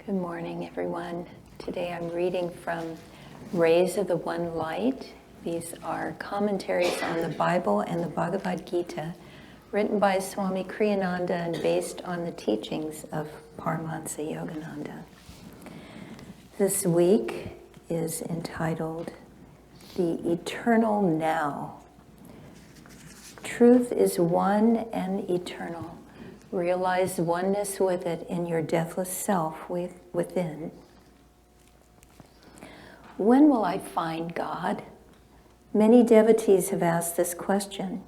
Good morning, everyone. Today I'm reading from Rays of the One Light. These are commentaries on the Bible and the Bhagavad Gita, written by Swami Kriyananda and based on the teachings of Paramhansa Yogananda. This week is entitled The Eternal Now. Truth is one and eternal. Realize oneness with it in your deathless self within. When will I find God? Many devotees have asked this question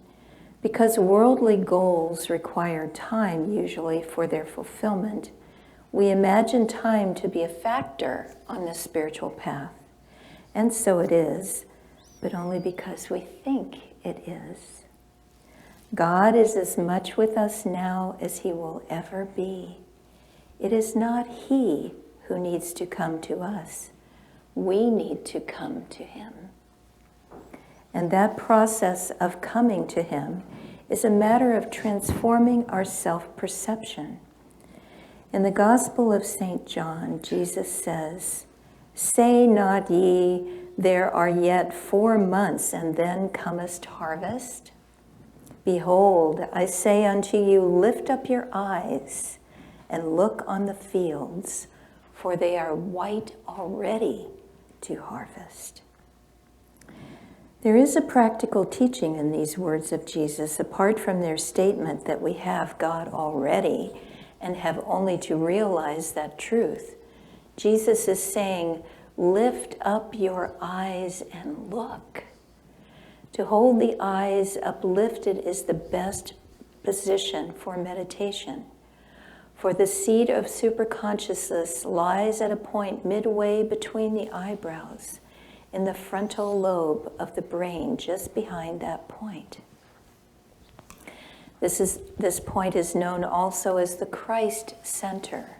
because worldly goals require time usually for their fulfillment. We imagine time to be a factor on the spiritual path, and so it is, but only because we think it is. God is as much with us now as he will ever be. It is not he who needs to come to us. We need to come to him. And that process of coming to him is a matter of transforming our self-perception. In the Gospel of St. John, Jesus says, "Say not ye, there are yet 4 months, and then cometh harvest? Behold, I say unto you, lift up your eyes and look on the fields, for they are white already to harvest." There is a practical teaching in these words of Jesus, apart from their statement that we have God already and have only to realize that truth. Jesus is saying, lift up your eyes and look. To hold the eyes uplifted is the best position for meditation. For the seat of superconsciousness lies at a point midway between the eyebrows, in the frontal lobe of the brain, just behind that point. This point is known also as the Christ center.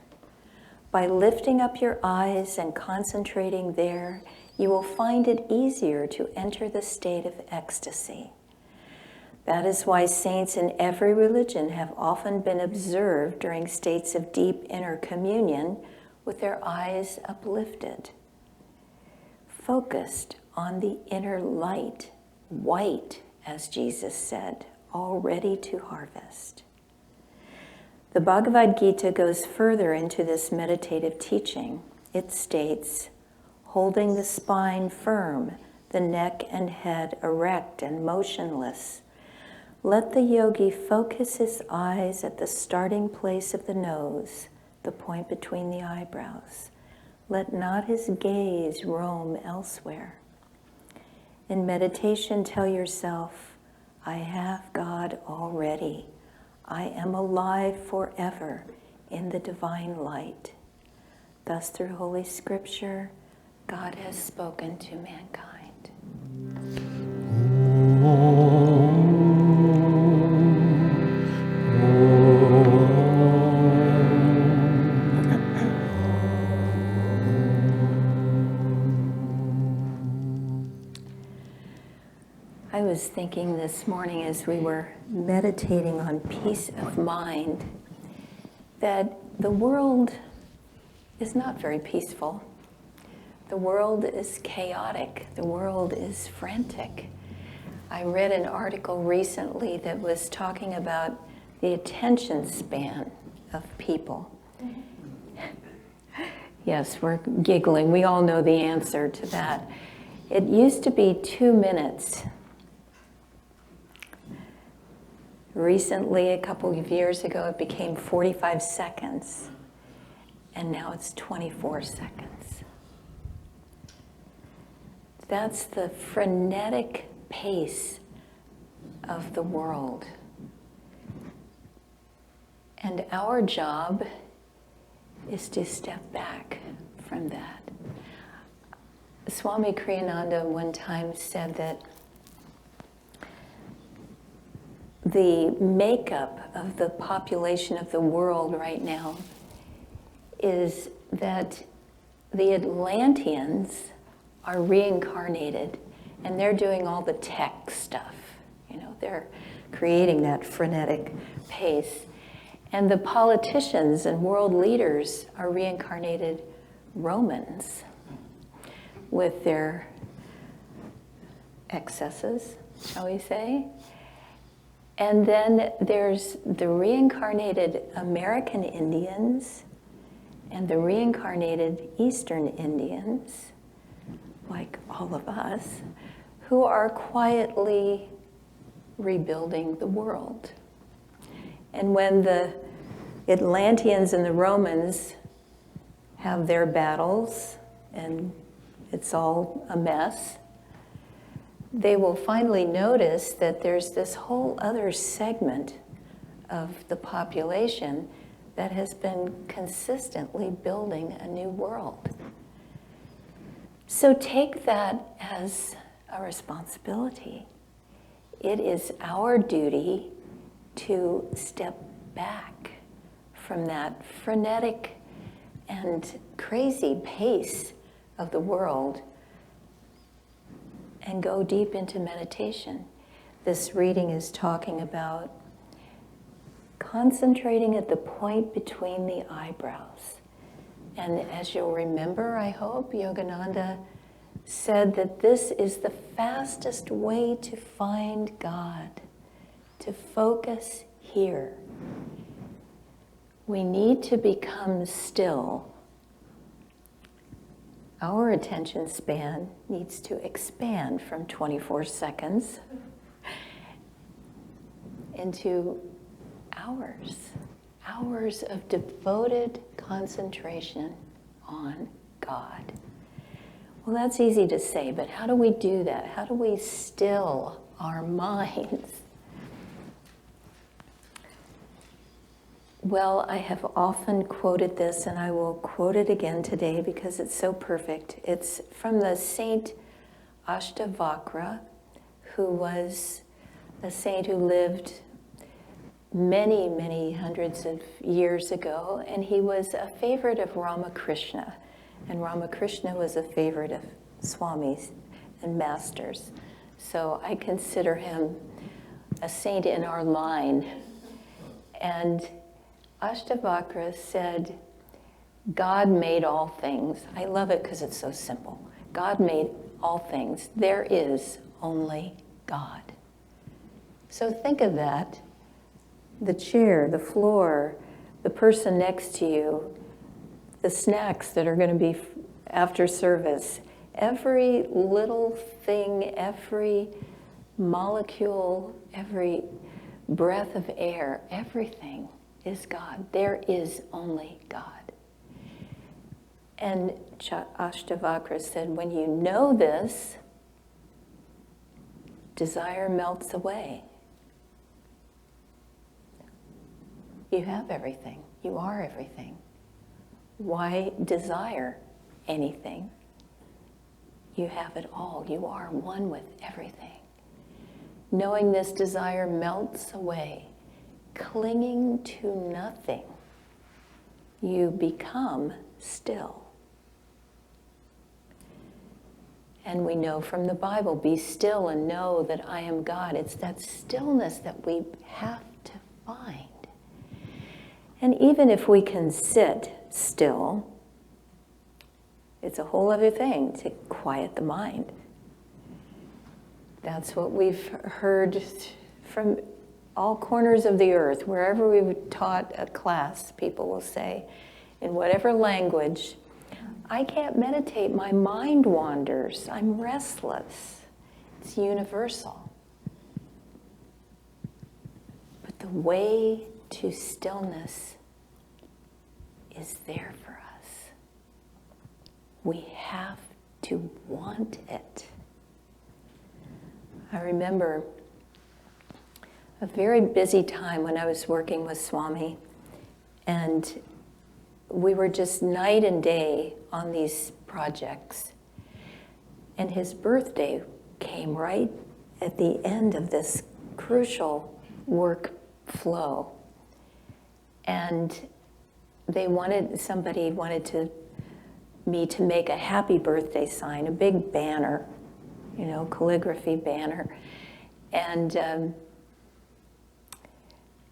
By lifting up your eyes and concentrating there, you will find it easier to enter the state of ecstasy. That is why saints in every religion have often been observed during states of deep inner communion with their eyes uplifted, focused on the inner light, white, as Jesus said, already to harvest. The Bhagavad Gita goes further into this meditative teaching. It states, holding the spine firm, the neck and head erect and motionless, let the yogi focus his eyes at the starting place of the nose, the point between the eyebrows. Let not his gaze roam elsewhere. In meditation, tell yourself, I have God already. I am alive forever in the divine light. Thus, through Holy Scripture, God has spoken to mankind. I was thinking this morning as we were meditating on peace of mind that the world is not very peaceful. The world is chaotic. The world is frantic. I read an article recently that was talking about the attention span of people. Yes, we're giggling. We all know the answer to that. It used to be 2 minutes. Recently, a couple of years ago, it became 45 seconds. And now it's 24 seconds. That's the frenetic pace of the world. And our job is to step back from that. Swami Kriyananda one time said that the makeup of the population of the world right now is that the Atlanteans are reincarnated, and they're doing all the tech stuff. You know, they're creating that frenetic pace. And the politicians and world leaders are reincarnated Romans with their excesses, shall we say. And then there's the reincarnated American Indians and the reincarnated Eastern Indians, like all of us, who are quietly rebuilding the world. And when the Atlanteans and the Romans have their battles and it's all a mess, they will finally notice that there's this whole other segment of the population that has been consistently building a new world. So take that as a responsibility. It is our duty to step back from that frenetic and crazy pace of the world and go deep into meditation. This reading is talking about concentrating at the point between the eyebrows. And as you'll remember, I hope, Yogananda said that this is the fastest way to find God, to focus here. We need to become still. Our attention span needs to expand from 24 seconds into hours of devoted concentration on God. Well, that's easy to say, but how do we do that? How do we still our minds? Well, I have often quoted this, and I will quote it again today because it's so perfect. It's from the Saint Ashtavakra, who was a saint who lived many, many hundreds of years ago, and he was a favorite of Ramakrishna. And Ramakrishna was a favorite of Swamis and masters. So I consider him a saint in our line. And Ashtavakra said, God made all things. I love it because it's so simple. God made all things. There is only God. So think of that. The chair, the floor, the person next to you, the snacks that are going to be after service, every little thing, every molecule, every breath of air, everything is God. There is only God. And Ashtavakra said, when you know this, desire melts away. You have everything. You are everything. Why desire anything? You have it all. You are one with everything. Knowing this desire melts away, clinging to nothing, you become still. And we know from the Bible, be still and know that I am God. It's that stillness that we have to find. And even if we can sit still, it's a whole other thing to quiet the mind. That's what we've heard from all corners of the earth. Wherever we've taught a class, people will say, in whatever language, I can't meditate, my mind wanders, I'm restless. It's universal. But the way to stillness is there for us. We have to want it. I remember a very busy time when I was working with Swami, and we were just night and day on these projects. And his birthday came right at the end of this crucial work flow. And somebody wanted me to make a happy birthday sign, a big banner, calligraphy banner. And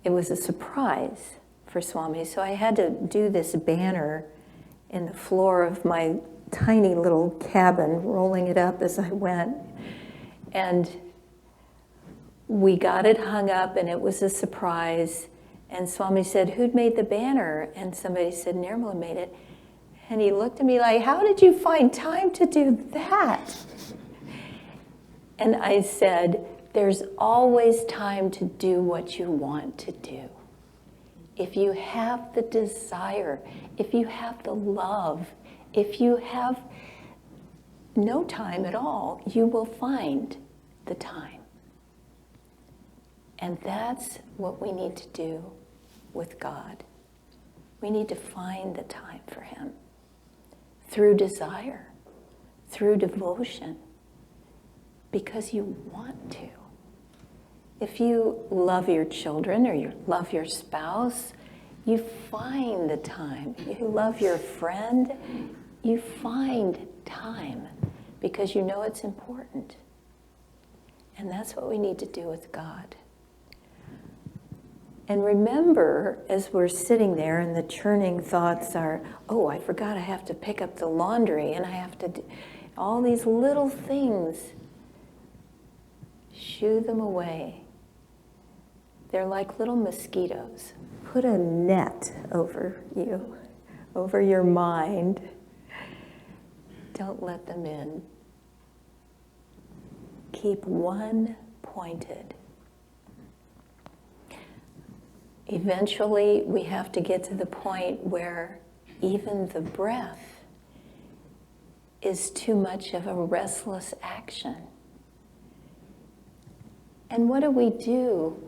it was a surprise for Swami. So I had to do this banner in the floor of my tiny little cabin, rolling it up as I went. And we got it hung up, and it was a surprise. And Swami said, "Who'd made the banner?" And somebody said, "Nirmala made it." And he looked at me like, "How did you find time to do that?" And I said, "There's always time to do what you want to do. If you have the desire, if you have the love, if you have no time at all, you will find the time." And that's what we need to do with God. We need to find the time for Him through desire, through devotion, because you want to. If you love your children or you love your spouse, you find the time. You love your friend, you find time because you know it's important. And that's what we need to do with God. And remember, as we're sitting there and the churning thoughts are, "Oh, I forgot I have to pick up the laundry and I have to do all these little things," shoo them away. They're like little mosquitoes. Put a net over you, over your mind. Don't let them in. Keep one pointed. Eventually, we have to get to the point where even the breath is too much of a restless action. And what do we do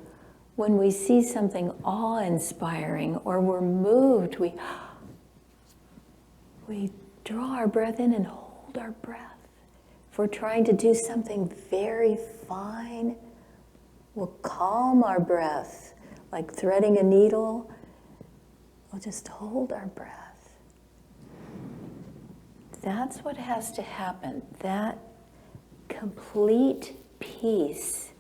when we see something awe-inspiring or we're moved? We draw our breath in and hold our breath. If we're trying to do something very fine, we'll calm our breath. Like threading a needle, we'll just hold our breath. That's what has to happen. That complete peace,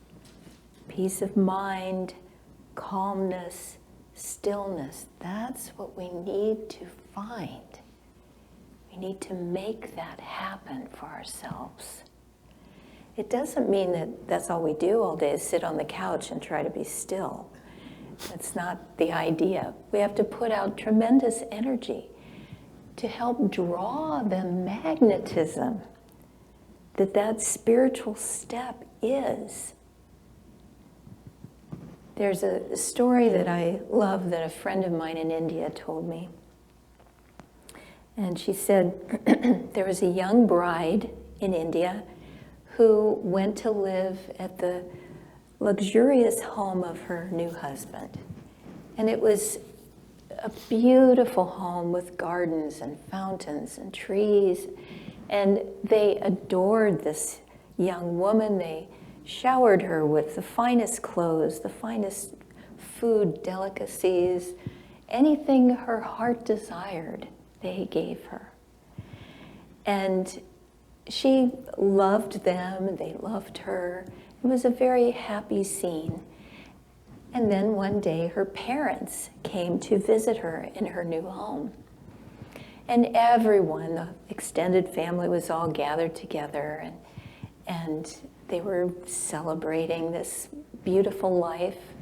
peace of mind, calmness, stillness, that's what we need to find. We need to make that happen for ourselves. It doesn't mean that that's all we do all day is sit on the couch and try to be still. That's not the idea. We have to put out tremendous energy to help draw the magnetism that spiritual step is. There's a story that I love that a friend of mine in India told me. And she said there was a young bride in India who went to live at the luxurious home of her new husband. And it was a beautiful home with gardens and fountains and trees. And they adored this young woman. They showered her with the finest clothes, the finest food delicacies, anything her heart desired, they gave her. And she loved them, they loved her. It was a very happy scene. And then one day her parents came to visit her in her new home. And everyone, the extended family, was all gathered together, and they were celebrating this beautiful life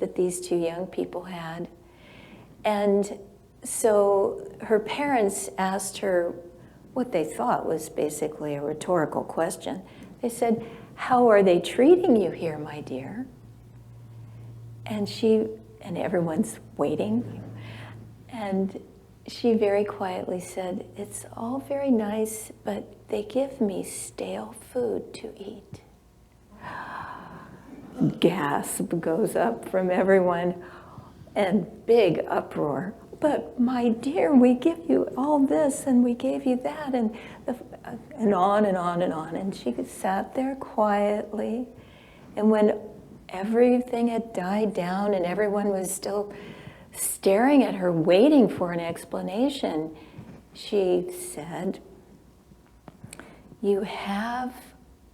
that these two young people had. And so her parents asked her what they thought was basically a rhetorical question. They said, "How are they treating you here, my dear?" And everyone's waiting. And she very quietly said, "It's all very nice, but they give me stale food to eat." Gasp goes up from everyone and big uproar. "But my dear, we give you all this and we gave you that," and on and on and on. And she sat there quietly. And when everything had died down and everyone was still staring at her, waiting for an explanation, she said, "You have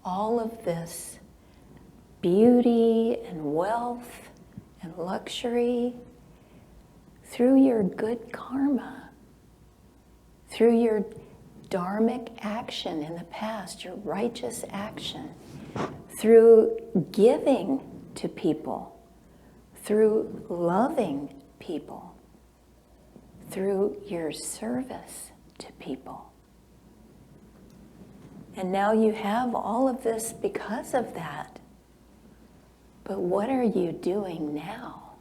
all of this beauty and wealth and luxury through your good karma, through your dharmic action in the past, your righteous action, through giving to people, through loving people, through your service to people. And now you have all of this because of that. But what are you doing now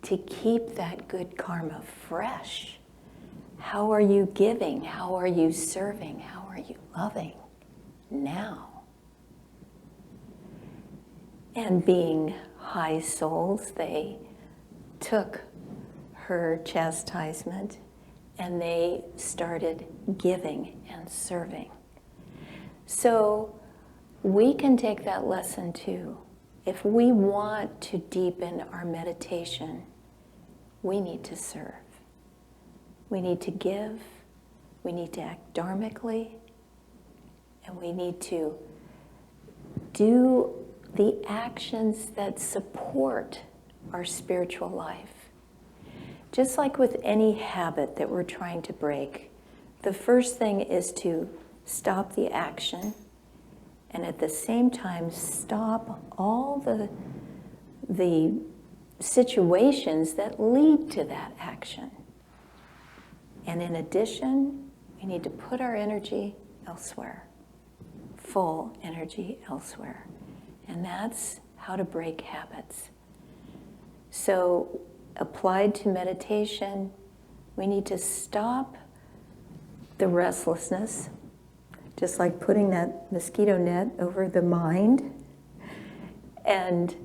to keep that good karma fresh? How are you giving? How are you serving? How are you loving now? And being high souls, they took her chastisement and they started giving and serving. So we can take that lesson too. If we want to deepen our meditation, we need to serve. We need to give, we need to act dharmically, and we need to do the actions that support our spiritual life. Just like with any habit that we're trying to break, the first thing is to stop the action, and at the same time stop all the situations that lead to that action. And in addition, we need to put our energy elsewhere, full energy elsewhere. And that's how to break habits. So applied to meditation, we need to stop the restlessness, just like putting that mosquito net over the mind. And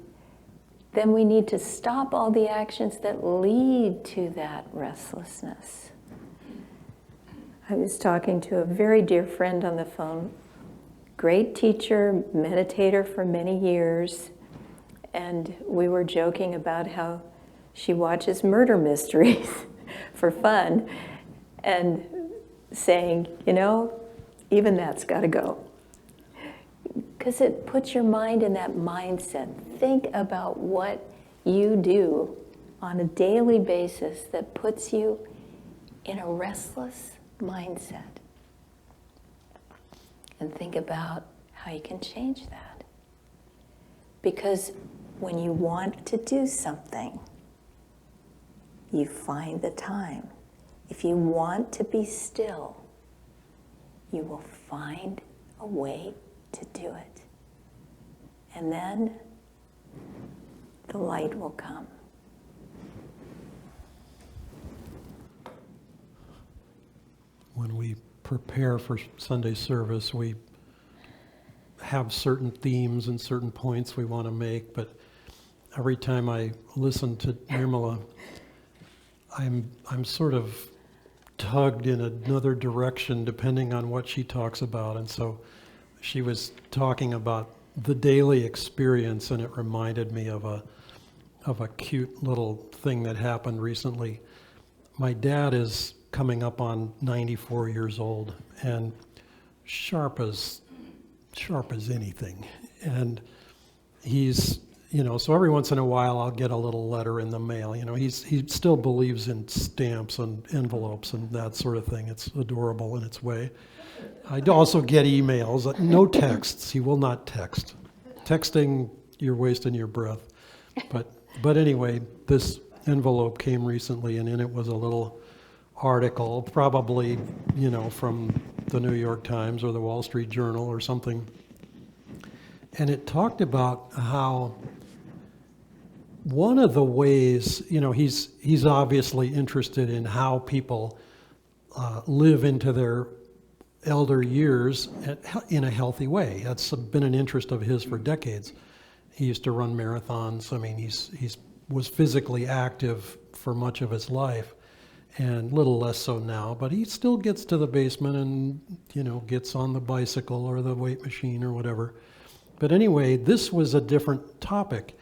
then we need to stop all the actions that lead to that restlessness. I was talking to a very dear friend on the phone, great teacher, meditator for many years, and we were joking about how she watches murder mysteries for fun, and saying, even that's got to go. Because it puts your mind in that mindset. Think about what you do on a daily basis that puts you in a restless mindset. And think about how you can change that. Because when you want to do something, you find the time. If you want to be still, you will find a way to do it. And then the light will come. When we prepare for Sunday service, we have certain themes and certain points we want to make, but every time I listen to Nirmala, I'm sort of tugged in another direction depending on what she talks about. And so she was talking about the daily experience, and it reminded me of a cute little thing that happened recently. My dad is coming up on 94 years old and sharp as anything. And he's, so every once in a while I'll get a little letter in the mail. He still believes in stamps and envelopes and that sort of thing. It's adorable in its way. I also get emails, no texts. He will not text. Texting, you're wasting your breath. But anyway, this envelope came recently, and in it was a little article, probably, from the New York Times or the Wall Street Journal or something. And it talked about how one of the ways, he's obviously interested in how people live into their elder years in a healthy way. That's been an interest of his for decades. He used to run marathons. I mean, he's was physically active for much of his life, and a little less so now, but he still gets to the basement and, gets on the bicycle or the weight machine or whatever. But anyway, this was a different topic,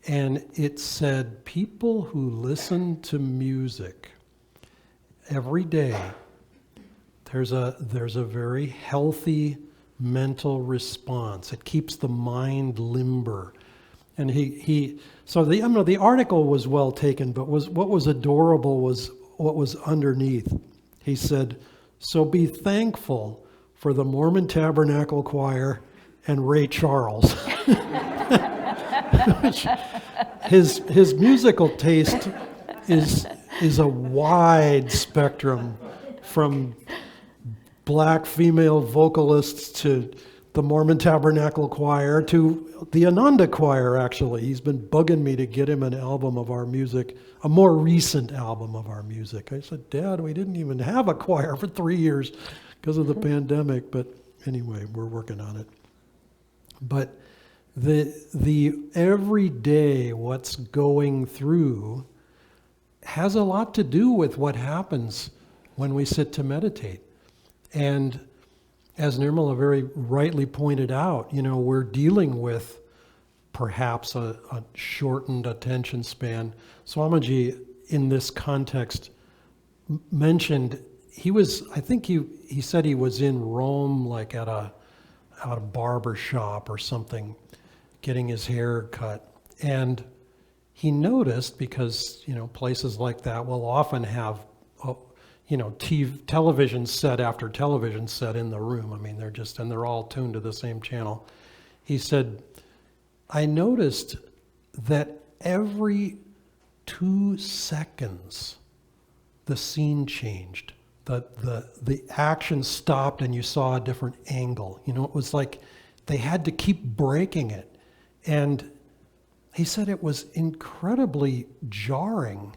and it said people who listen to music every day, there's a very healthy mental response. It keeps the mind limber. And the article was well taken, but what was adorable was what was underneath. He said, "So be thankful for the Mormon Tabernacle Choir and Ray Charles." His musical taste is a wide spectrum, from black female vocalists to the Mormon Tabernacle Choir to the Ananda Choir, actually. He's been bugging me to get him an album of our music, a more recent album of our music. I said, "Dad, we didn't even have a choir for 3 years because of the pandemic." But anyway, we're working on it. But the everyday what's going through has a lot to do with what happens when we sit to meditate. And as Nirmala very rightly pointed out, we're dealing with perhaps a shortened attention span. Swamiji, in this context, mentioned he said he was in Rome, like at a barber shop or something, getting his hair cut. And he noticed, because, places like that will often have television set after television set in the room. I mean, they're all tuned to the same channel. He said, "I noticed that every 2 seconds, the scene changed. The action stopped and you saw a different angle. It was like they had to keep breaking it." And he said it was incredibly jarring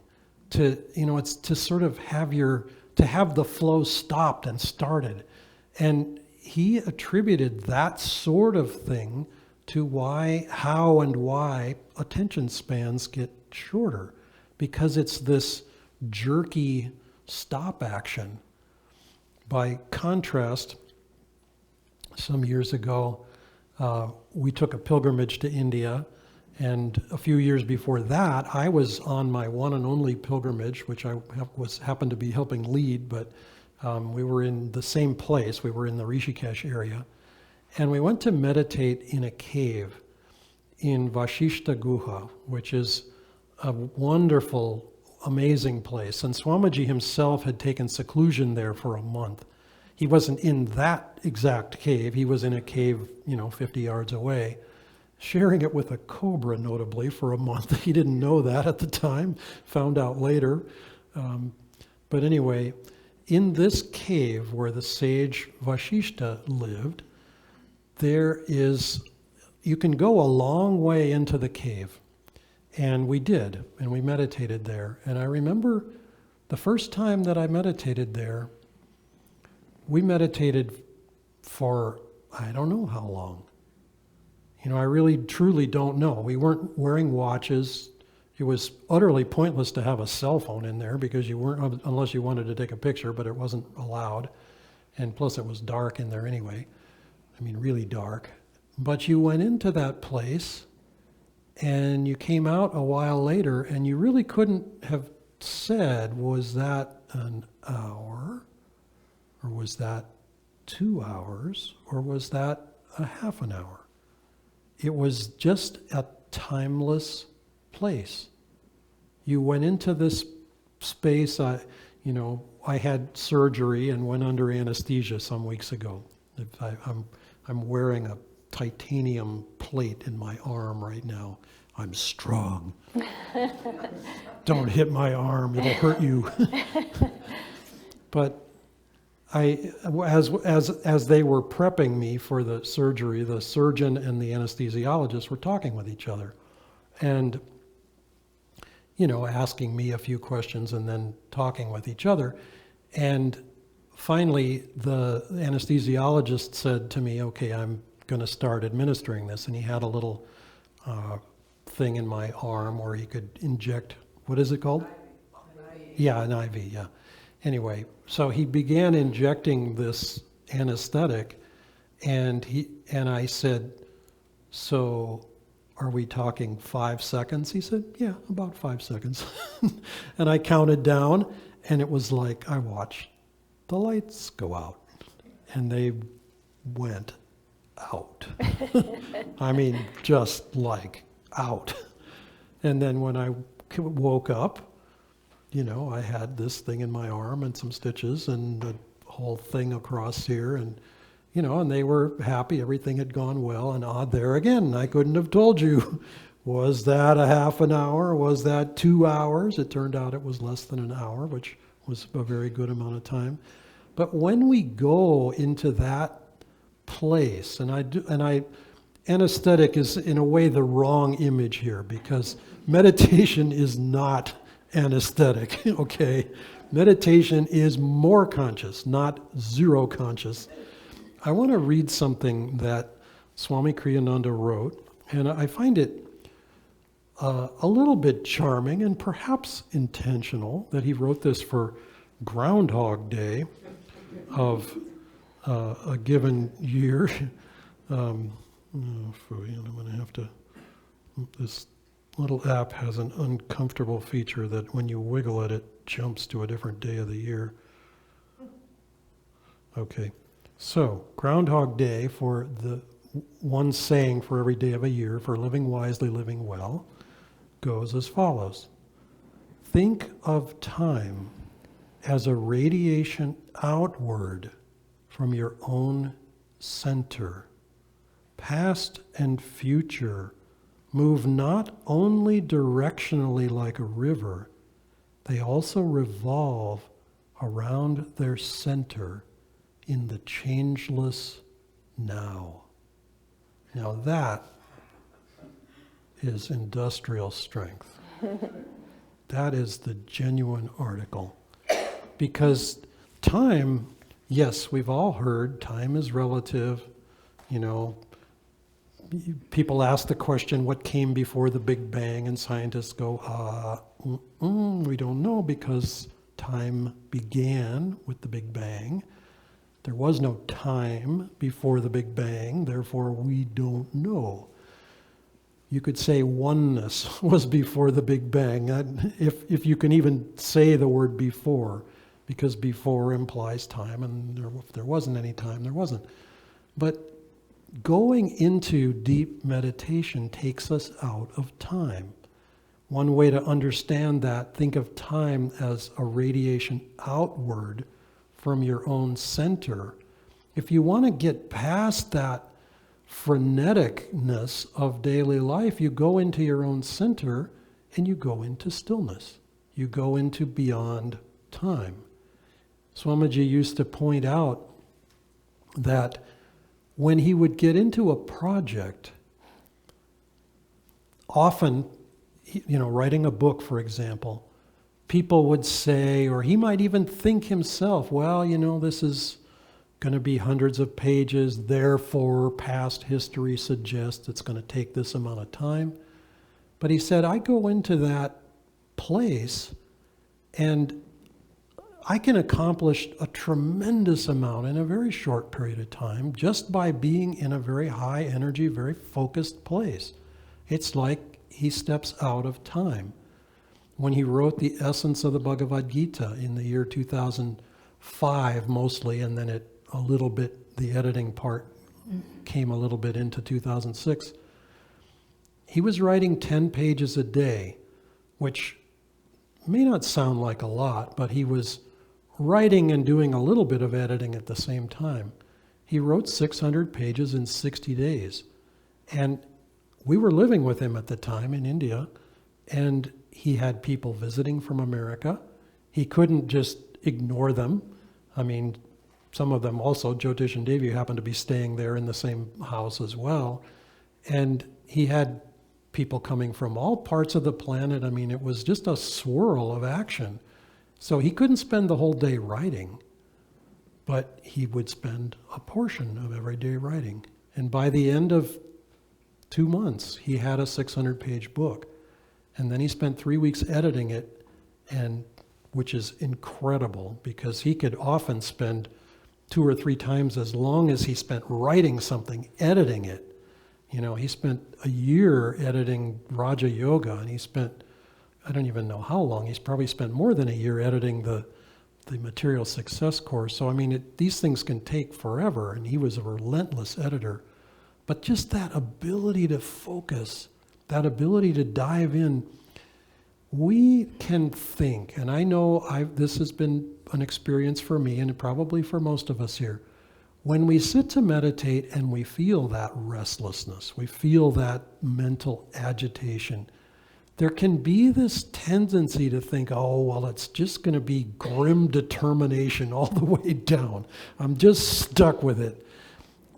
it's to sort of have the flow stopped and started. And he attributed that sort of thing to how and why attention spans get shorter, because it's this jerky stop action. By contrast, some years ago, we took a pilgrimage to India. And a few years before that, I was on my one and only pilgrimage, which I happened to be helping lead, but we were in the same place. We were in the Rishikesh area. And we went to meditate in a cave in Vashishta Guha, which is a wonderful, amazing place. And Swamiji himself had taken seclusion there for a month. He wasn't in that exact cave. He was in a cave, 50 yards away, sharing it with a cobra, notably, for a month. He didn't know that at the time, found out later. But anyway, in this cave where the sage Vashishta lived, you can go a long way into the cave. And we did, and we meditated there. And I remember the first time that I meditated there, we meditated for, I don't know how long. I really, truly don't know. We weren't wearing watches. It was utterly pointless to have a cell phone in there, because you weren't, unless you wanted to take a picture, but it wasn't allowed. And plus it was dark in there anyway. I mean, really dark. But you went into that place and you came out a while later, and you really couldn't have said, was that an hour? Or was that 2 hours? Or was that a half an hour? It was just a timeless place. You went into this space. I had surgery and went under anesthesia some weeks ago. I'm wearing a titanium plate in my arm right now. I'm strong. Don't hit my arm, it'll hurt you. But as they were prepping me for the surgery, the surgeon and the anesthesiologist were talking with each other, and asking me a few questions and then talking with each other. And finally, the anesthesiologist said to me, "Okay, I'm going to start administering this." And he had a little thing in my arm where he could inject. What is it called? Yeah, an IV. Yeah. Anyway, so he began injecting this anesthetic, and I said, "So are we talking 5 seconds?" He said, "Yeah, about 5 seconds." And I counted down, and it was like I watched the lights go out, and they went out. I mean, just like out. And then when I woke up, I had this thing in my arm and some stitches and the whole thing across here, and and they were happy, everything had gone well, and there again, I couldn't have told you, was that a half an hour, was that 2 hours? It turned out it was less than an hour, which was a very good amount of time. But when we go into that place, anesthetic is in a way the wrong image here, because meditation is not anesthetic, okay? Meditation is more conscious, not zero conscious. I want to read something that Swami Kriyananda wrote, and I find it a little bit charming and perhaps intentional that he wrote this for Groundhog Day of a given year. I'm going to have to... This little app has an uncomfortable feature that when you wiggle it, it jumps to a different day of the year. Okay. So, Groundhog Day, for the one saying for every day of a year, for living wisely, living well, goes as follows. Think of time as a radiation outward from your own center. Past and future move not only directionally like a river, they also revolve around their center in the changeless now. Now that is industrial strength. That is the genuine article. Because time, yes, we've all heard time is relative. People ask the question, what came before the Big Bang? And scientists go, we don't know, because time began with the Big Bang. There was no time before the Big Bang, therefore we don't know. You could say oneness was before the Big Bang, if you can even say the word before, because before implies time, and if there wasn't any time, there wasn't. But going into deep meditation takes us out of time. One way to understand that, think of time as a radiation outward from your own center. If you want to get past that freneticness of daily life, you go into your own center and you go into stillness. You go into beyond time. Swamiji used to point out that when he would get into a project, often, writing a book, for example, people would say, or he might even think himself, well, this is going to be hundreds of pages, therefore past history suggests it's going to take this amount of time. But he said, I go into that place and I can accomplish a tremendous amount in a very short period of time just by being in a very high energy, very focused place. It's like he steps out of time. When he wrote the essence of the Bhagavad Gita in the year 2005 mostly, and then a little bit, the editing part came a little bit into 2006, he was writing 10 pages a day, which may not sound like a lot, but he was writing and doing a little bit of editing at the same time. He wrote 600 pages in 60 days. And we were living with him at the time in India, and he had people visiting from America. He couldn't just ignore them. I mean, some of them also, Jyotish and Devi, happened to be staying there in the same house as well. And he had people coming from all parts of the planet. I mean, it was just a swirl of action. So he couldn't spend the whole day writing, but he would spend a portion of every day writing. And by the end of 2 months, he had a 600-page book. And then he spent 3 weeks editing it, and which is incredible, because he could often spend 2 or 3 times as long as he spent writing something, editing it. He spent a year editing Raja Yoga, and he spent, I don't even know how long, he's probably spent more than a year editing the Material Success course. So, I mean, these things can take forever, and he was a relentless editor. But just that ability to focus that ability to dive in. We can think, and I know this has been an experience for me and probably for most of us here. When we sit to meditate and we feel that restlessness, we feel that mental agitation, there can be this tendency to think, oh, well, it's just going to be grim determination all the way down. I'm just stuck with it.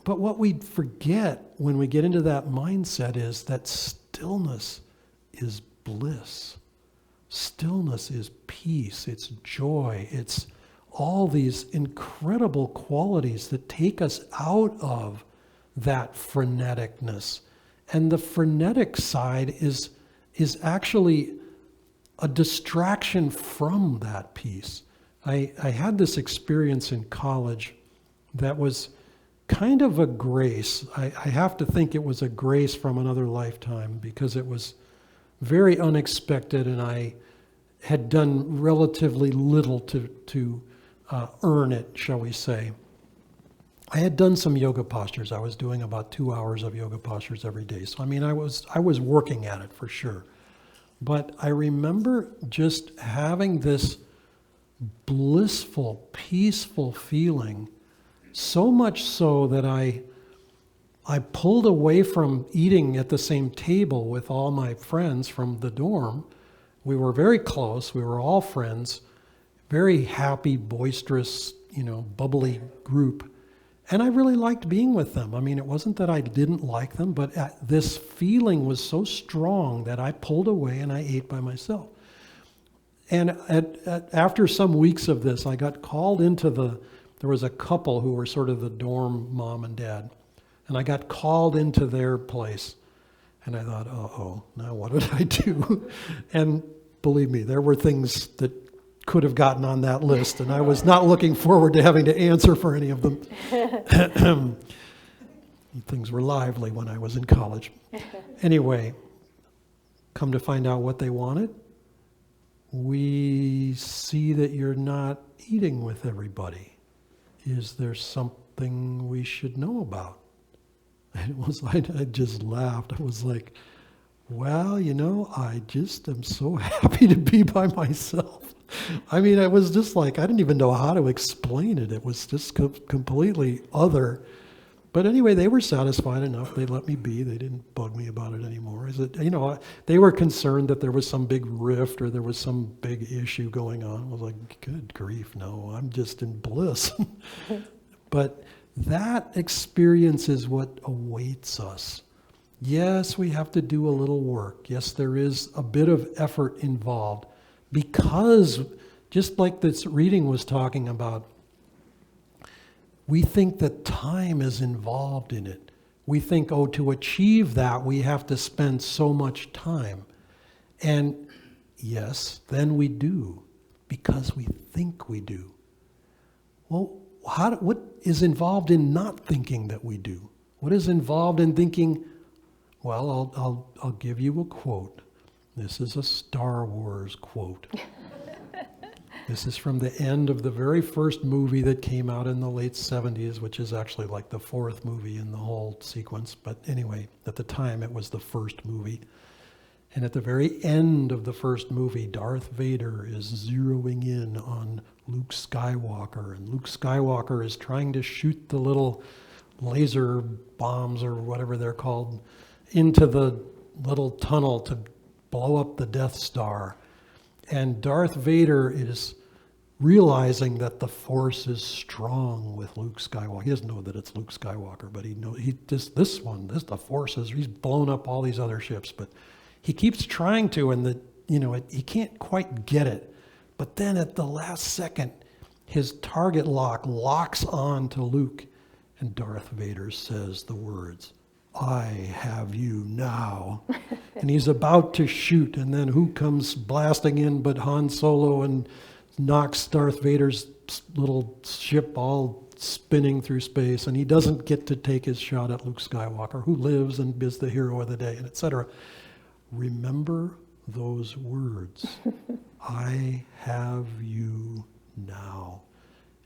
But what we forget when we get into that mindset is that stillness is bliss. Stillness is peace, it's joy, it's all these incredible qualities that take us out of that freneticness. And the frenetic side is actually a distraction from that peace. I had this experience in college that was kind of a grace. I have to think it was a grace from another lifetime because it was very unexpected, and I had done relatively little to earn it, shall we say. I had done some yoga postures. I was doing about 2 hours of yoga postures every day. So, I mean, I was working at it for sure. But I remember just having this blissful, peaceful feeling, so much so that I pulled away from eating at the same table with all my friends from the dorm. We were very close. We were all friends, very happy, boisterous, bubbly group. And I really liked being with them. I mean, it wasn't that I didn't like them, but this feeling was so strong that I pulled away and I ate by myself. And after some weeks of this, I got called into there was a couple who were sort of the dorm mom and dad. And I got called into their place. And I thought, uh-oh, now what did I do? And believe me, there were things that could have gotten on that list, and I was not looking forward to having to answer for any of them. Things were lively when I was in college. Anyway, come to find out what they wanted, we see that you're not eating with everybody. Is there something we should know about? And I just laughed. I was like, well, I just am so happy to be by myself. I mean, I was just like, I didn't even know how to explain it. It was just completely other. But anyway, they were satisfied enough. They let me be. They didn't bug me about it anymore. They were concerned that there was some big rift or there was some big issue going on. I was like, good grief, no, I'm just in bliss. But that experience is what awaits us. Yes, we have to do a little work. Yes, there is a bit of effort involved because, just like this reading was talking about, we think that time is involved in it. We think, to achieve that, we have to spend so much time. And yes, then we do, because we think we do. Well, what is involved in not thinking that we do? What is involved in thinking, well, I'll give you a quote. This is a Star Wars quote. This is from the end of the very first movie that came out in the late 70s, which is actually like the fourth movie in the whole sequence. But anyway, at the time it was the first movie. And at the very end of the first movie, Darth Vader is zeroing in on Luke Skywalker. And Luke Skywalker is trying to shoot the little laser bombs or whatever they're called into the little tunnel to blow up the Death Star. And Darth Vader is realizing that the Force is strong with Luke Skywalker. He doesn't know that it's Luke Skywalker, but he knows the Force is, he's blown up all these other ships, but he keeps trying to, and he can't quite get it. But then at the last second, his target locks on to Luke, and Darth Vader says the words, "I have you now." And he's about to shoot, and then who comes blasting in but Han Solo and knocks Darth Vader's little ship all spinning through space, and he doesn't get to take his shot at Luke Skywalker, who lives and is the hero of the day, and etc. Remember those words. I have you now.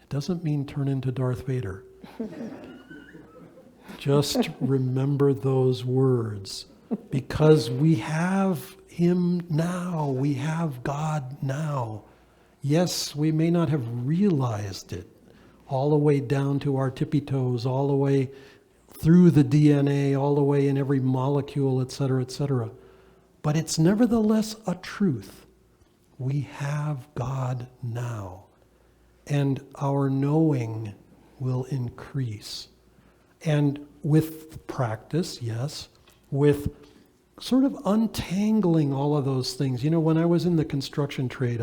It doesn't mean turn into Darth Vader. Just remember those words. because we have Him now. We have God now. Yes, we may not have realized it all the way down to our tippy toes, all the way through the DNA, all the way in every molecule, etc., etc. But it's nevertheless a truth. We have God now. And our knowing will increase. And with practice, yes, with sort of untangling all of those things. You know, when I was in the construction trade,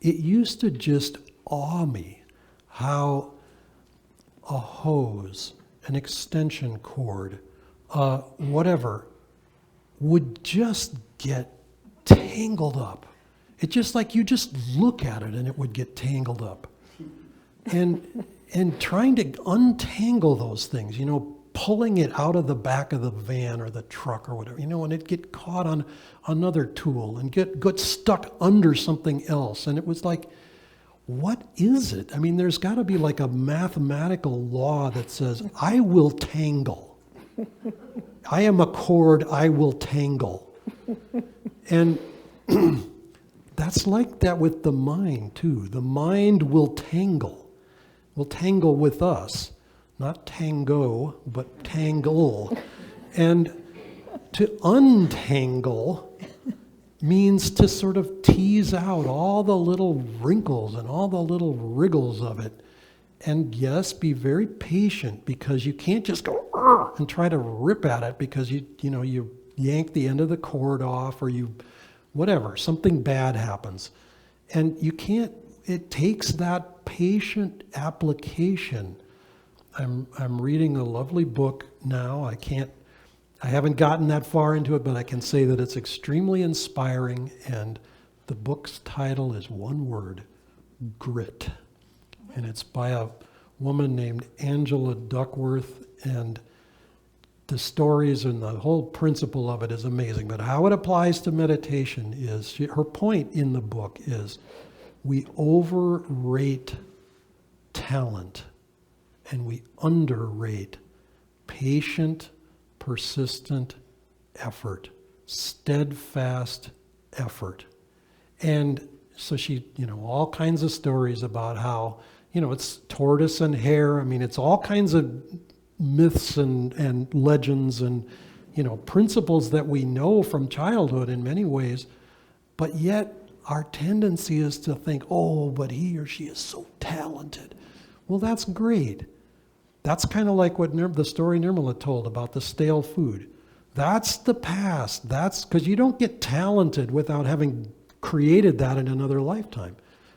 it used to just awe me how a hose, an extension cord, whatever, would just get tangled up. It's just like you just look at it and it would get tangled up. And trying to untangle those things, you know, pulling it out of the back of the van or the truck or whatever, you know, and it get caught on another tool and get stuck under something else. And it was like, what is it? I mean, there's got to be like a mathematical law that says, I will tangle. I am a cord, I will tangle. And that's like that with the mind too. The mind will tangle with us. Not tango, but tangle. And to untangle means to sort of tease out all the little wrinkles and all the little wriggles of it. And yes, be very patient, because you can't just go and try to rip at it because you yank the end of the cord off, or whatever, something bad happens. And you can't, it takes that patient application. I'm reading a lovely book now. I haven't gotten that far into it, but I can say that it's extremely inspiring, and the book's title is one word: grit. And it's by a woman named Angela Duckworth, and the stories and the whole principle of it is amazing. But how it applies to meditation is, her point in the book is, we overrate talent and we underrate patient, persistent effort, steadfast effort. And so she, all kinds of stories about how, it's tortoise and hare. I mean, it's all kinds of myths and legends and, principles that we know from childhood in many ways, but yet our tendency is to think, oh, but he or she is so talented. Well, that's great. That's kind of like what the story Nirmala told about the stale food. That's the past. That's because you don't get talented without having created that in another lifetime.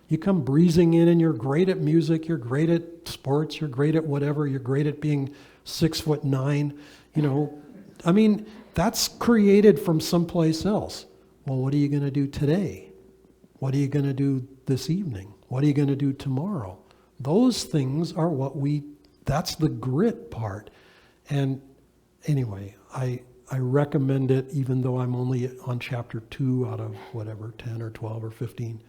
You come breezing in and you're great at music, you're great at sports, you're great at whatever, you're great at being 6'9", I mean, that's created from someplace else. Well, what are you going to do today? What are you going to do this evening? What are you going to do tomorrow? Those things are that's the grit part. And anyway, I recommend it, even though I'm only on chapter 2 out of whatever, 10 or 12 or 15.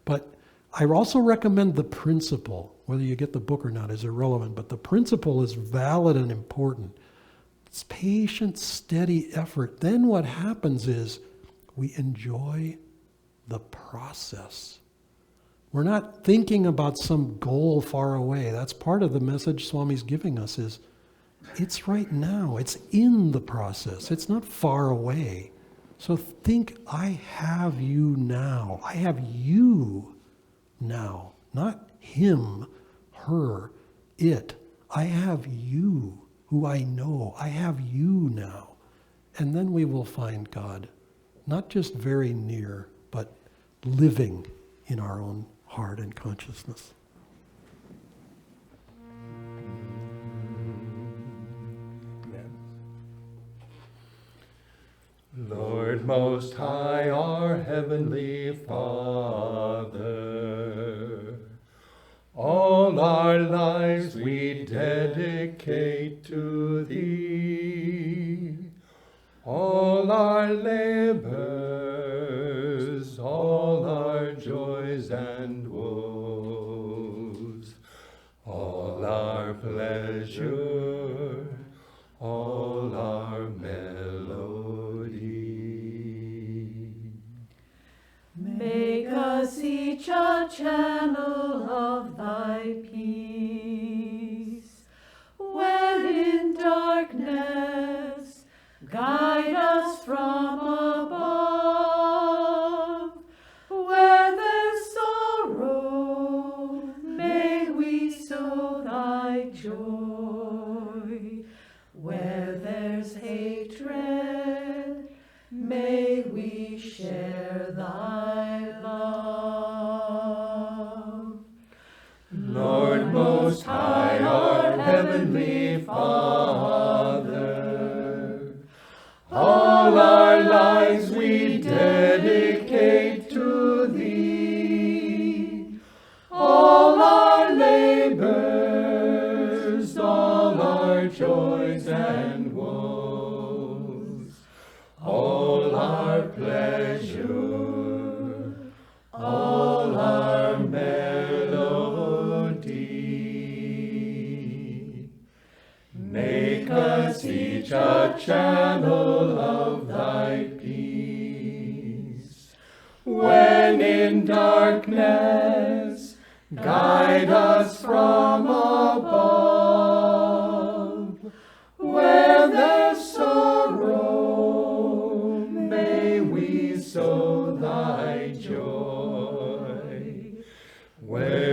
But I also recommend the principle. Whether you get the book or not is irrelevant, but the principle is valid and important. It's patient, steady effort. Then what happens is we enjoy the process. We're not thinking about some goal far away. That's part of the message Swami's giving us is, it's right now. It's in the process. It's not far away. So think, I have you now. I have you now. Not him, her, it. I have you, who I know. I have you now. And then we will find God, not just very near, but living in our own heart and consciousness. Lord Most High, our Heavenly Father, all our lives we dedicate to Thee. All our labors, all our joys and woes, all our pleasure, all our melody. channel of thy peace. When in darkness, guide us from above. Where there's sorrow, may we sow thy joy. Where there's hatred, may we share thy love. Lord Most High, our Heavenly Father, all our lives we dedicate to Thee. All our labors, all our joys and woes, all our pleasure, all our melody. Make us each a channel of thy peace. When in darkness, guide us from above. Where there's sorrow, may we sow thy joy. Where